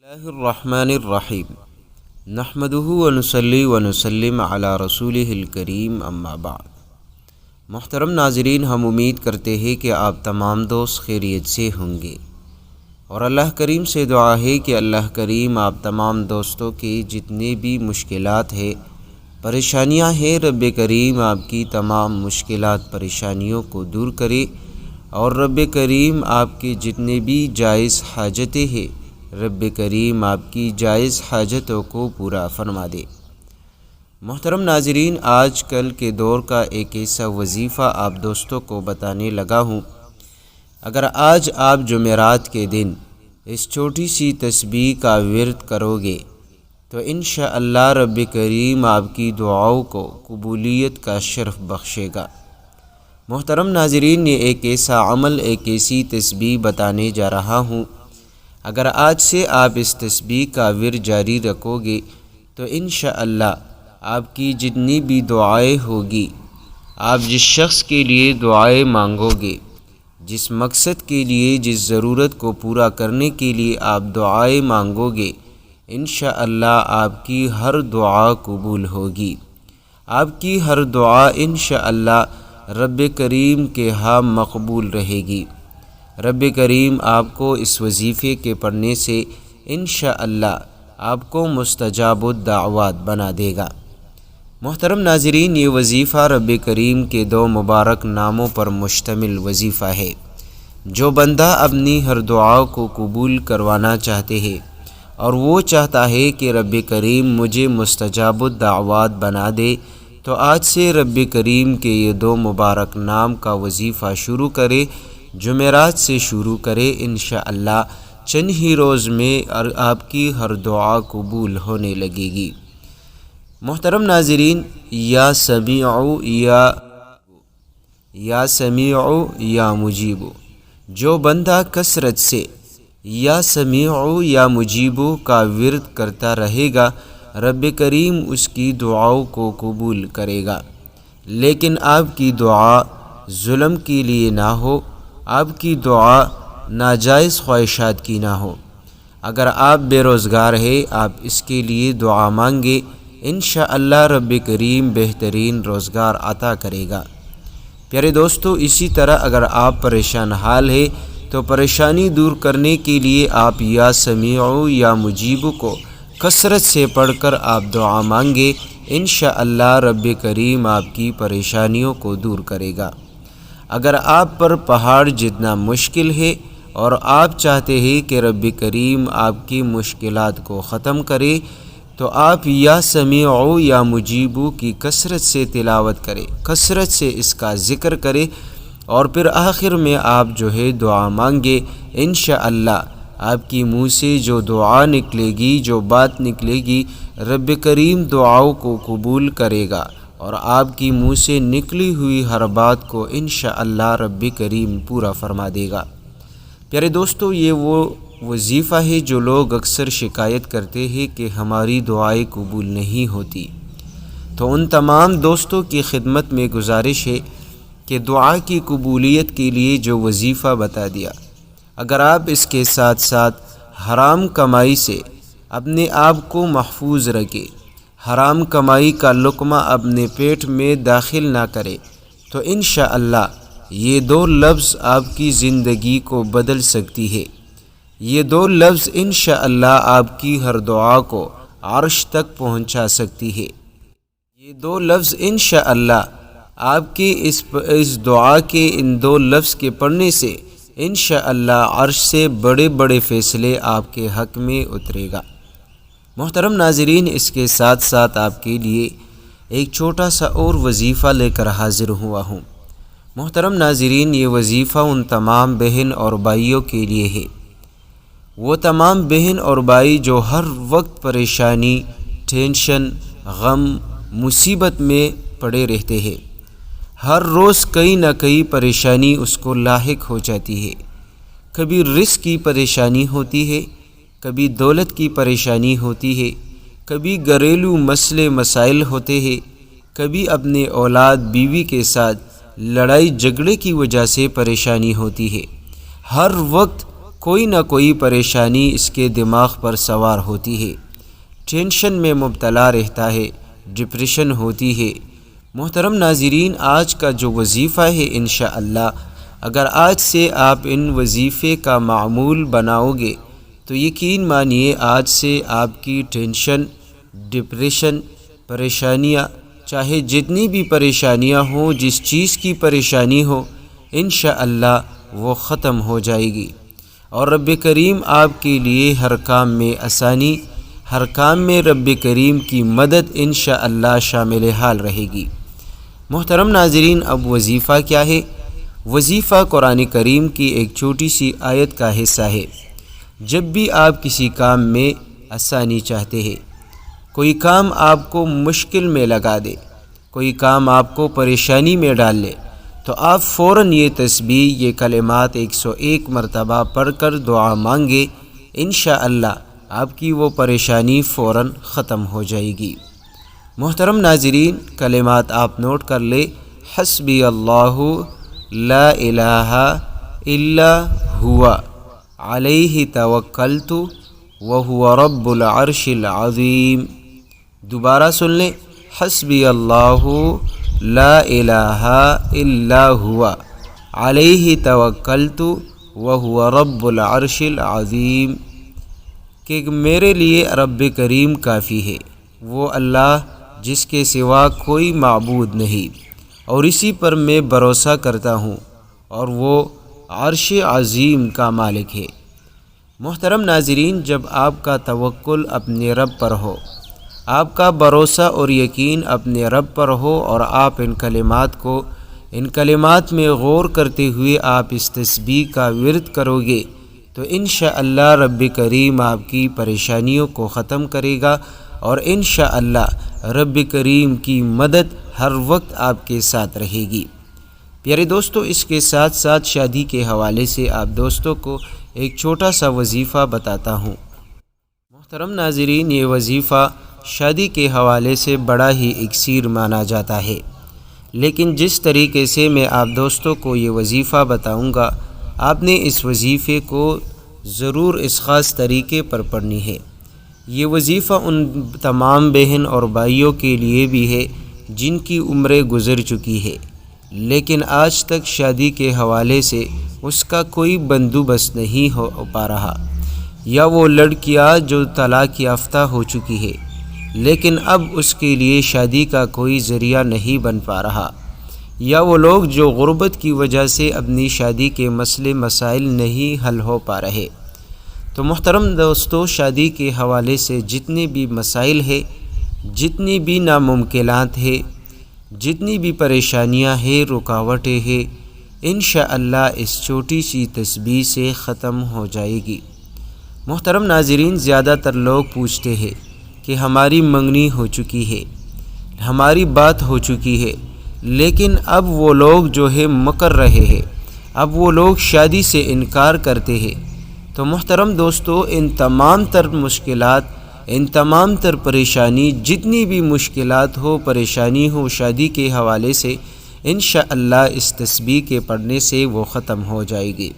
اللہ الرحمن الرحیم نحمدہ ونصلی ونسلم علی رسولہ الکریم اما بعد۔ محترم ناظرین، ہم امید کرتے ہیں کہ آپ تمام دوست خیریت سے ہوں گے، اور اللہ کریم سے دعا ہے کہ اللہ کریم آپ تمام دوستوں کے جتنے بھی مشکلات ہیں، پریشانیاں ہیں، رب کریم آپ کی تمام مشکلات پریشانیوں کو دور کرے، اور رب کریم آپ کے جتنے بھی جائز حاجتیں ہیں، رب کریم آپ کی جائز حاجتوں کو پورا فرما دے۔ محترم ناظرین، آج کل کے دور کا ایک ایسا وظیفہ آپ دوستوں کو بتانے لگا ہوں۔ اگر آج آپ جمعرات کے دن اس چھوٹی سی تسبیح کا ورد کرو گے تو انشاءاللہ رب کریم آپ کی دعاؤں کو قبولیت کا شرف بخشے گا۔ محترم ناظرین، یہ ایک ایسا عمل، ایک ایسی تسبیح بتانے جا رہا ہوں، اگر آج سے آپ اس تسبیح کا ورد جاری رکھو گے تو انشاءاللہ آپ کی جتنی بھی دعائیں ہوگی، آپ جس شخص کے لیے دعائیں مانگو گے، جس مقصد کے لیے، جس ضرورت کو پورا کرنے کے لیے آپ دعائیں مانگو گے، انشاءاللہ آپ کی ہر دعا قبول ہوگی۔ آپ کی ہر دعا انشاءاللہ رب کریم کے ہاں مقبول رہے گی۔ رب کریم آپ کو اس وظیفے کے پڑھنے سے انشاءاللہ آپ کو مستجاب الدعوات بنا دے گا۔ محترم ناظرین، یہ وظیفہ رب کریم کے دو مبارک ناموں پر مشتمل وظیفہ ہے۔ جو بندہ اپنی ہر دعا کو قبول کروانا چاہتے ہیں اور وہ چاہتا ہے کہ رب کریم مجھے مستجاب الدعوات بنا دے، تو آج سے رب کریم کے یہ دو مبارک نام کا وظیفہ شروع کرے، جمعرات سے شروع کرے، انشاءاللہ چند ہی روز میں آپ کی ہر دعا قبول ہونے لگے گی۔ محترم ناظرین، یا سمیع یا مجیب، جو بندہ کثرت سے یا سمیع یا مجیب کا ورد کرتا رہے گا، رب کریم اس کی دعاؤں کو قبول کرے گا۔ لیکن آپ کی دعا ظلم کے لیے نہ ہو، آپ کی دعا ناجائز خواہشات کی نہ ہو۔ اگر آپ بے روزگار ہیں، آپ اس کے لیے دعا مانگے، انشاءاللہ رب کریم بہترین روزگار عطا کرے گا۔ پیارے دوستو، اسی طرح اگر آپ پریشان حال ہیں تو پریشانی دور کرنے کے لیے آپ یا سمیع یا مجیب کو کثرت سے پڑھ کر آپ دعا مانگے، انشاءاللہ رب کریم آپ کی پریشانیوں کو دور کرے گا۔ اگر آپ پر پہاڑ جتنا مشکل ہے اور آپ چاہتے ہیں کہ رب کریم آپ کی مشکلات کو ختم کرے، تو آپ یا سمیع یا مجیب کی کثرت سے تلاوت کریں، کثرت سے اس کا ذکر کریں، اور پھر آخر میں آپ دعا مانگے، انشاءاللہ آپ کی منہ سے جو دعا نکلے گی، جو بات نکلے گی، رب کریم دعاؤں کو قبول کرے گا، اور آپ کی منہ سے نکلی ہوئی ہر بات کو انشاءاللہ رب کریم پورا فرما دے گا۔ پیارے دوستو، یہ وہ وظیفہ ہے جو لوگ اکثر شکایت کرتے ہیں کہ ہماری دعائیں قبول نہیں ہوتی، تو ان تمام دوستوں کی خدمت میں گزارش ہے کہ دعا کی قبولیت کے لیے جو وظیفہ بتا دیا، اگر آپ اس کے ساتھ ساتھ حرام کمائی سے اپنے آپ کو محفوظ رکھیں، حرام کمائی کا لقمہ اپنے پیٹ میں داخل نہ کرے، تو انشاءاللہ یہ دو لفظ آپ کی زندگی کو بدل سکتی ہے۔ یہ دو لفظ انشاءاللہ آپ کی ہر دعا کو عرش تک پہنچا سکتی ہے۔ یہ دو لفظ انشاءاللہ آپ کی اس دعا کے، ان دو لفظ کے پڑھنے سے انشاءاللہ عرش سے بڑے بڑے فیصلے آپ کے حق میں اترے گا۔ محترم ناظرین، اس کے ساتھ ساتھ آپ کے لیے ایک چھوٹا سا اور وظیفہ لے کر حاضر ہوا ہوں۔ محترم ناظرین، یہ وظیفہ ان تمام بہن اور بھائیوں کے لیے ہے، وہ تمام بہن اور بھائی جو ہر وقت پریشانی، ٹینشن، غم، مصیبت میں پڑے رہتے ہیں۔ ہر روز کئی نہ کئی پریشانی اس کو لاحق ہو جاتی ہے۔ کبھی رزق کی پریشانی ہوتی ہے، کبھی دولت کی پریشانی ہوتی ہے، کبھی گھریلو مسئلے مسائل ہوتے ہیں، کبھی اپنے اولاد بیوی کے ساتھ لڑائی جھگڑے کی وجہ سے پریشانی ہوتی ہے۔ ہر وقت کوئی نہ کوئی پریشانی اس کے دماغ پر سوار ہوتی ہے، ٹینشن میں مبتلا رہتا ہے، ڈپریشن ہوتی ہے۔ محترم ناظرین، آج کا جو وظیفہ ہے انشاءاللہ اگر آج سے آپ ان وظیفے کا معمول بناؤ گے تو یقین مانیے آج سے آپ کی ٹینشن، ڈپریشن، پریشانیاں، چاہے جتنی بھی پریشانیاں ہوں، جس چیز کی پریشانی ہو، انشاءاللہ وہ ختم ہو جائے گی، اور رب کریم آپ کے لیے ہر کام میں آسانی، ہر کام میں رب کریم کی مدد انشاءاللہ شامل حال رہے گی۔ محترم ناظرین، اب وظیفہ کیا ہے؟ وظیفہ قرآن کریم کی ایک چھوٹی سی آیت کا حصہ ہے۔ جب بھی آپ کسی کام میں آسانی چاہتے ہیں، کوئی کام آپ کو مشکل میں لگا دے، کوئی کام آپ کو پریشانی میں ڈال لے، تو آپ فوراً یہ تسبیح، یہ کلمات 101 مرتبہ پڑھ کر دعا مانگے، انشاءاللہ آپ کی وہ پریشانی فوراً ختم ہو جائے گی۔ محترم ناظرین، کلمات آپ نوٹ کر لے: حسبی اللہ لا الہ الا ہوا علیہ توکلت وہو رب العرش العظیم۔ دوبارہ سن لیں: حسبی اللہ لا الہ الا ہوا علیہ توکلت وہو رب العرش العظیم، کہ میرے لیے رب کریم کافی ہے، وہ اللہ جس کے سوا کوئی معبود نہیں، اور اسی پر میں بھروسہ کرتا ہوں، اور وہ عرش عظیم کا مالک ہے۔ محترم ناظرین، جب آپ کا توکل اپنے رب پر ہو، آپ کا بھروسہ اور یقین اپنے رب پر ہو، اور آپ ان کلمات میں غور کرتے ہوئے آپ اس تسبیح کا ورد کرو گے، تو انشاءاللہ رب کریم آپ کی پریشانیوں کو ختم کرے گا، اور انشاءاللہ رب کریم کی مدد ہر وقت آپ کے ساتھ رہے گی۔ پیارے دوستو، اس کے ساتھ ساتھ شادی کے حوالے سے آپ دوستوں کو ایک چھوٹا سا وظیفہ بتاتا ہوں۔ محترم ناظرین، یہ وظیفہ شادی کے حوالے سے بڑا ہی اکسیر مانا جاتا ہے، لیکن جس طریقے سے میں آپ دوستوں کو یہ وظیفہ بتاؤں گا، آپ نے اس وظیفے کو ضرور اس خاص طریقے پر پڑھنی ہے۔ یہ وظیفہ ان تمام بہن اور بھائیوں کے لیے بھی ہے جن کی عمریں گزر چکی ہے، لیکن آج تک شادی کے حوالے سے اس کا کوئی بندوبست نہیں ہو پا رہا، یا وہ لڑکیاں جو طلاق یافتہ ہو چکی ہے لیکن اب اس کے لیے شادی کا کوئی ذریعہ نہیں بن پا رہا، یا وہ لوگ جو غربت کی وجہ سے اپنی شادی کے مسئلے مسائل نہیں حل ہو پا رہے۔ تو محترم دوستو، شادی کے حوالے سے جتنے بھی مسائل ہیں، جتنی بھی ناممکنات ہیں، جتنی بھی پریشانیاں ہیں، رکاوٹیں ہیں، انشاءاللہ اس چھوٹی سی تسبیح سے ختم ہو جائے گی۔ محترم ناظرین، زیادہ تر لوگ پوچھتے ہیں کہ ہماری منگنی ہو چکی ہے، ہماری بات ہو چکی ہے، لیکن اب وہ لوگ جو ہے مکر رہے ہیں، اب وہ لوگ شادی سے انکار کرتے ہیں۔ تو محترم دوستو، ان تمام تر مشکلات، ان تمام تر پریشانی، جتنی بھی مشکلات ہو، پریشانی ہو شادی کے حوالے سے، انشاءاللہ اس تسبیح کے پڑھنے سے وہ ختم ہو جائے گی۔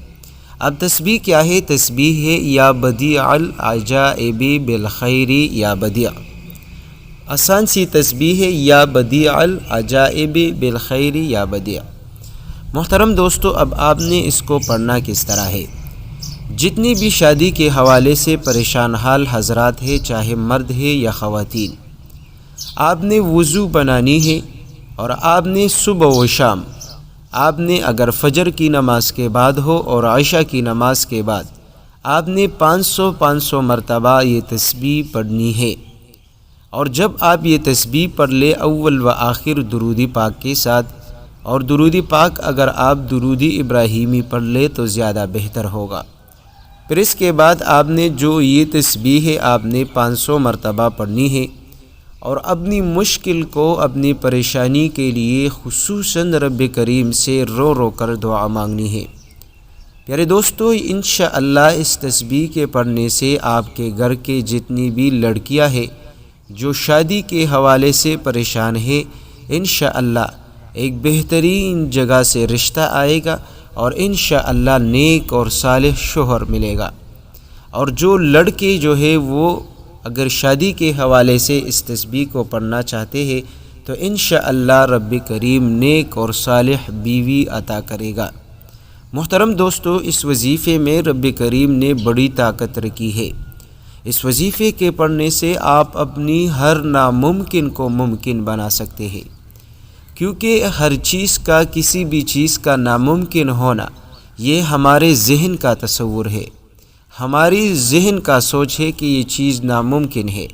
اب تسبیح کیا ہے؟ تسبیح ہے یا بدیع العجائب بالخیر یا بدیع۔ آسان سی تسبیح ہے، یا بدیع العجائب بالخیر یا بدیع۔ محترم دوستو، اب آپ نے اس کو پڑھنا کس طرح ہے؟ جتنی بھی شادی کے حوالے سے پریشان حال حضرات ہیں، چاہے مرد ہے یا خواتین، آپ نے وضو بنانی ہے، اور آپ نے صبح و شام، آپ نے اگر فجر کی نماز کے بعد ہو اور عشاء کی نماز کے بعد، آپ نے 500 مرتبہ یہ تسبیح پڑھنی ہے۔ اور جب آپ یہ تسبیح پڑھ لے اول و آخر درود پاک کے ساتھ، اور درود پاک اگر آپ درود ابراہیمی پڑھ لے تو زیادہ بہتر ہوگا۔ پھر اس کے بعد آپ نے جو یہ تسبیح ہے آپ نے 500 مرتبہ پڑھنی ہے، اور اپنی مشکل کو، اپنی پریشانی کے لیے خصوصاً رب کریم سے رو رو کر دعا مانگنی ہے۔ پیارے دوستو، انشاءاللہ اس تسبیح کے پڑھنے سے آپ کے گھر کے جتنی بھی لڑکیاں ہیں جو شادی کے حوالے سے پریشان ہیں، انشاءاللہ ایک بہترین جگہ سے رشتہ آئے گا، اور انشاءاللہ نیک اور صالح شوہر ملے گا۔ اور جو لڑکے جو ہے وہ اگر شادی کے حوالے سے اس تسبیح کو پڑھنا چاہتے ہیں تو انشاءاللہ رب کریم نیک اور صالح بیوی عطا کرے گا۔ محترم دوستو، اس وظیفے میں رب کریم نے بڑی طاقت رکھی ہے۔ اس وظیفے کے پڑھنے سے آپ اپنی ہر ناممکن کو ممکن بنا سکتے ہیں، کیونکہ ہر چیز کا، کسی بھی چیز کا ناممکن ہونا یہ ہمارے ذہن کا تصور ہے، ہماری ذہن کا سوچ ہے کہ یہ چیز ناممکن ہے،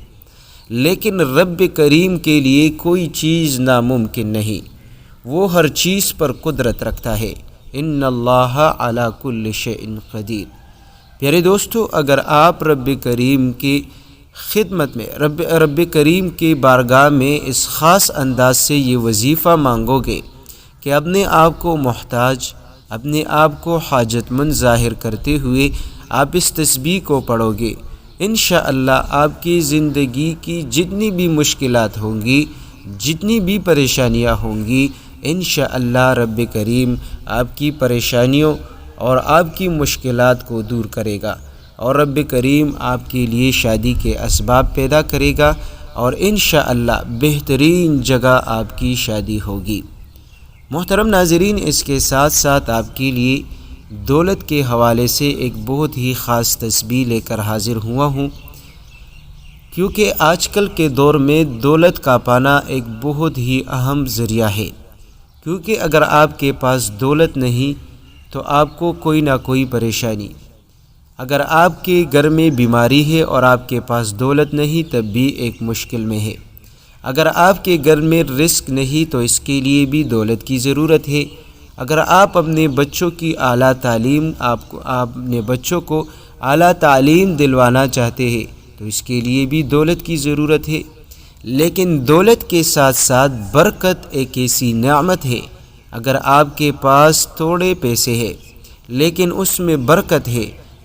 لیکن رب کریم کے لیے کوئی چیز ناممکن نہیں، وہ ہر چیز پر قدرت رکھتا ہے۔ ان اللہ علی کل شیء قدیر۔ پیارے دوستو، اگر آپ رب کریم کی خدمت میں رب کریم کی بارگاہ میں اس خاص انداز سے یہ وظیفہ مانگو گے کہ اپنے آپ کو محتاج، اپنے آپ کو حاجت مند ظاہر کرتے ہوئے آپ اس تسبیح کو پڑھو گے، انشاءاللہ آپ کی زندگی کی جتنی بھی مشکلات ہوں گی، جتنی بھی پریشانیاں ہوں گی، انشاءاللہ رب کریم آپ کی پریشانیوں اور آپ کی مشکلات کو دور کرے گا، اور رب کریم آپ کے لیے شادی کے اسباب پیدا کرے گا، اور انشاءاللہ بہترین جگہ آپ کی شادی ہوگی۔ محترم ناظرین، اس کے ساتھ ساتھ آپ کے لیے دولت کے حوالے سے ایک بہت ہی خاص تسبیح لے کر حاضر ہوا ہوں، کیونکہ آج کل کے دور میں دولت کا پانا ایک بہت ہی اہم ذریعہ ہے، کیونکہ اگر آپ کے پاس دولت نہیں تو آپ کو کوئی نہ کوئی پریشانی، اگر آپ کے گھر میں بیماری ہے اور آپ کے پاس دولت نہیں تب بھی ایک مشکل میں ہے، اگر آپ کے گھر میں رزق نہیں تو اس کے لیے بھی دولت کی ضرورت ہے، اگر آپ اپنے بچوں کی اعلیٰ تعلیم اپنے بچوں کو اعلیٰ تعلیم دلوانا چاہتے ہیں تو اس کے لیے بھی دولت کی ضرورت ہے۔ لیکن دولت کے ساتھ ساتھ برکت ایک ایسی نعمت ہے، اگر آپ کے پاس تھوڑے پیسے ہیں لیکن اس میں برکت ہے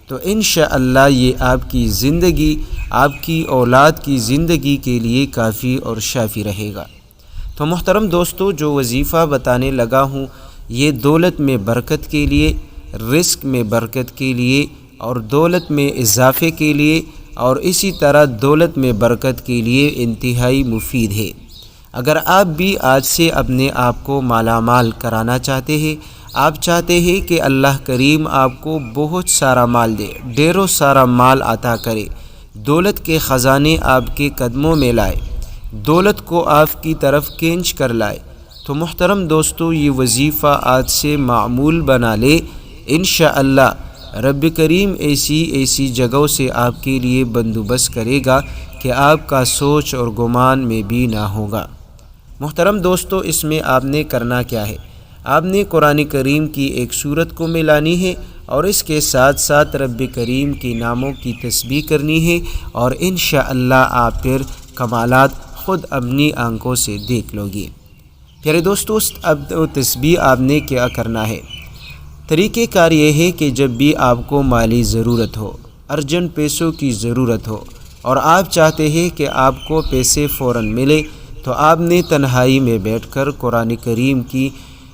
تو انشاءاللہ یہ آپ کی زندگی، آپ کی اولاد کی زندگی کے لیے کافی اور شافی رہے گا۔ تو محترم دوستو، جو وظیفہ بتانے لگا ہوں یہ دولت میں برکت کے لیے، رزق میں برکت کے لیے، اور دولت میں اضافے کے لیے، اور اسی طرح دولت میں برکت کے لیے انتہائی مفید ہے۔ اگر آپ بھی آج سے اپنے آپ کو مالا مال کرانا چاہتے ہیں، آپ چاہتے ہیں کہ اللہ کریم آپ کو بہت سارا مال دے، ڈھیروں سارا مال عطا کرے، دولت کے خزانے آپ کے قدموں میں لائے، دولت کو آپ کی طرف کھینچ کر لائے، تو محترم دوستو یہ وظیفہ آج سے معمول بنا لے، انشاءاللہ رب کریم ایسی جگہوں سے آپ کے لیے بندوبست کرے گا کہ آپ کا سوچ اور گمان میں بھی نہ ہوگا۔ محترم دوستو، اس میں آپ نے کرنا کیا ہے؟ آپ نے قرآن کریم کی ایک سورت کو ملانی ہے اور اس کے ساتھ ساتھ رب کریم کے ناموں کی تسبیح کرنی ہے، اور انشاءاللہ آپ پھر کمالات خود اپنی آنکھوں سے دیکھ لو گے۔ پیارے دوستو، اب تسبیح آپ نے کیا کرنا ہے؟ طریقہ کار یہ ہے کہ جب بھی آپ کو مالی ضرورت ہو، ارجنٹ پیسوں کی ضرورت ہو، اور آپ چاہتے ہیں کہ آپ کو پیسے فوراً ملے، تو آپ نے تنہائی میں بیٹھ کر قرآن کریم کی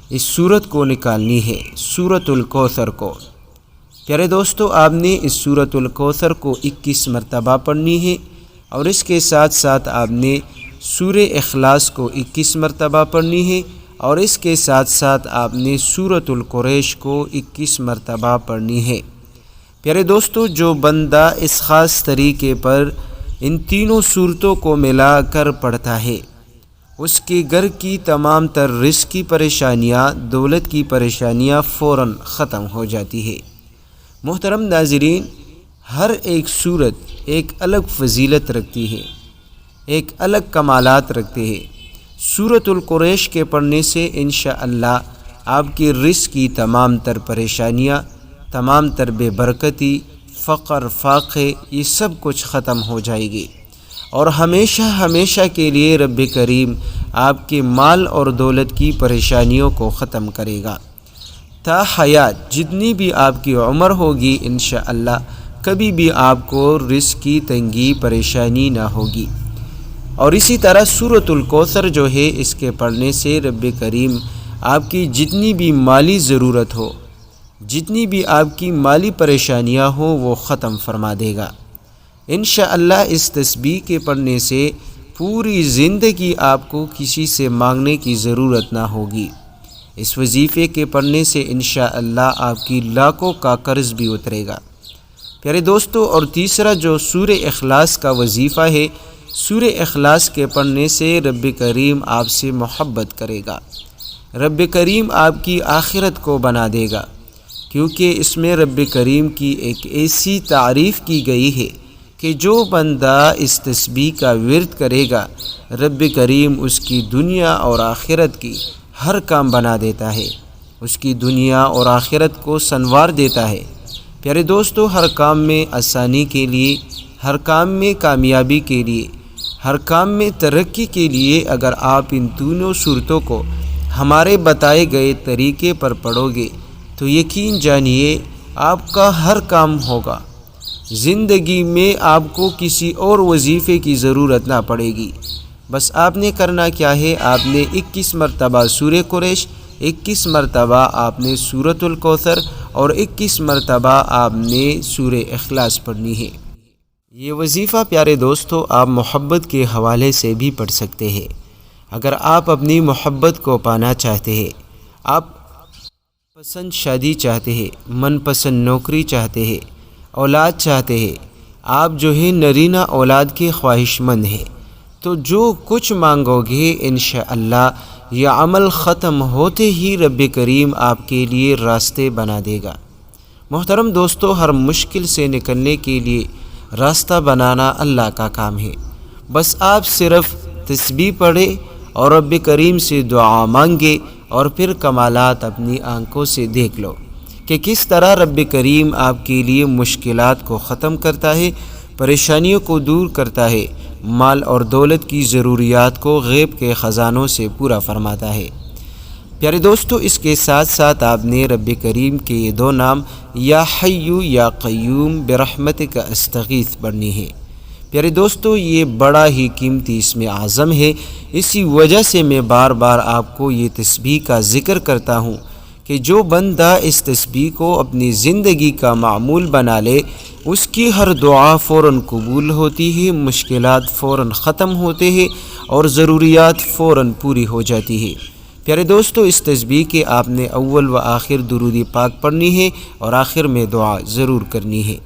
اس سورت کو نکالنی ہے، سورۃ الکوثر کو۔ پیارے دوستو، آپ نے اس سورۃ الکوثر کو 21 مرتبہ پڑھنی ہے، اور اس کے ساتھ ساتھ آپ نے سورہ اخلاص کو 21 مرتبہ پڑھنی ہے، اور اس کے ساتھ ساتھ آپ نے سورۃ القریش کو 21 مرتبہ پڑھنی ہے۔ پیارے دوستو، جو بندہ اس خاص طریقے پر ان تینوں سورتوں کو ملا کر پڑھتا ہے، اس کے گھر کی تمام تر رزق کی پریشانیاں، دولت کی پریشانیاں فوراً ختم ہو جاتی ہے۔ محترم ناظرین، ہر ایک سورت ایک الگ فضیلت رکھتی ہے، ایک الگ کمالات رکھتے ہیں۔ سورۃ القریش کے پڑھنے سے انشاءاللہ آپ کی رزق کی تمام تر پریشانیاں، تمام تر بے برکتی، فقر، فاقے، یہ سب کچھ ختم ہو جائے گی، اور ہمیشہ کے لیے رب کریم آپ کے مال اور دولت کی پریشانیوں کو ختم کرے گا۔ تا حیات جتنی بھی آپ کی عمر ہوگی انشاءاللہ کبھی بھی آپ کو رزق کی تنگی پریشانی نہ ہوگی۔ اور اسی طرح سورۃ الکوثر جو ہے، اس کے پڑھنے سے رب کریم آپ کی جتنی بھی مالی ضرورت ہو، جتنی بھی آپ کی مالی پریشانیاں ہوں وہ ختم فرما دے گا۔ انشاءاللہ اس تسبیح کے پڑھنے سے پوری زندگی آپ کو کسی سے مانگنے کی ضرورت نہ ہوگی۔ اس وظیفے کے پڑھنے سے انشاءاللہ آپ کی لاکھوں کا قرض بھی اترے گا۔ پیارے دوستو، اور تیسرا جو سورہ اخلاص کا وظیفہ ہے، سورہ اخلاص کے پڑھنے سے رب کریم آپ سے محبت کرے گا، رب کریم آپ کی آخرت کو بنا دے گا، کیونکہ اس میں رب کریم کی ایک ایسی تعریف کی گئی ہے کہ جو بندہ اس تسبیح کا ورد کرے گا، رب کریم اس کی دنیا اور آخرت کی ہر کام بنا دیتا ہے، اس کی دنیا اور آخرت کو سنوار دیتا ہے۔ پیارے دوستو، ہر کام میں آسانی کے لیے، ہر کام میں کامیابی کے لیے، ہر کام میں ترقی کے لیے اگر آپ ان دونوں صورتوں کو ہمارے بتائے گئے طریقے پر پڑھو گے تو یقین جانیے آپ کا ہر کام ہوگا۔ زندگی میں آپ کو کسی اور وظیفے کی ضرورت نہ پڑے گی۔ بس آپ نے کرنا کیا ہے، آپ نے 21 مرتبہ سورہ قریش، 21 مرتبہ آپ نے سورۃ الکوثر اور 21 مرتبہ آپ نے سورہ اخلاص پڑھنی ہے۔ یہ وظیفہ پیارے دوستو آپ محبت کے حوالے سے بھی پڑھ سکتے ہیں۔ اگر آپ اپنی محبت کو پانا چاہتے ہیں، آپ پسند شادی چاہتے ہیں، من پسند نوکری چاہتے ہیں، اولاد چاہتے ہیں، آپ جو ہے نرینہ اولاد کے خواہش مند ہیں، تو جو کچھ مانگو گے انشاءاللہ یہ عمل ختم ہوتے ہی رب کریم آپ کے لیے راستے بنا دے گا۔ محترم دوستو، ہر مشکل سے نکلنے کے لیے راستہ بنانا اللہ کا کام ہے۔ بس آپ صرف تسبیح پڑھے اور رب کریم سے دعا مانگے اور پھر کمالات اپنی آنکھوں سے دیکھ لو کہ کس طرح رب کریم آپ کے لیے مشکلات کو ختم کرتا ہے، پریشانیوں کو دور کرتا ہے، مال اور دولت کی ضروریات کو غیب کے خزانوں سے پورا فرماتا ہے۔ پیارے دوستو، اس کے ساتھ ساتھ آپ نے رب کریم کے یہ دو نام یا حی یا قیوم برحمتک استغیث پڑھنی ہے۔ پیارے دوستو، یہ بڑا ہی قیمتی اسم اعظم ہے، اسی وجہ سے میں بار بار آپ کو یہ تسبیح کا ذکر کرتا ہوں کہ جو بندہ اس تسبیح کو اپنی زندگی کا معمول بنا لے، اس کی ہر دعا فوراً قبول ہوتی ہے، مشکلات فوراً ختم ہوتے ہیں اور ضروریات فوراً پوری ہو جاتی ہے۔ پیارے دوستو، اس تسبیح کے آپ نے اول و آخر درود پاک پڑھنی ہے اور آخر میں دعا ضرور کرنی ہے۔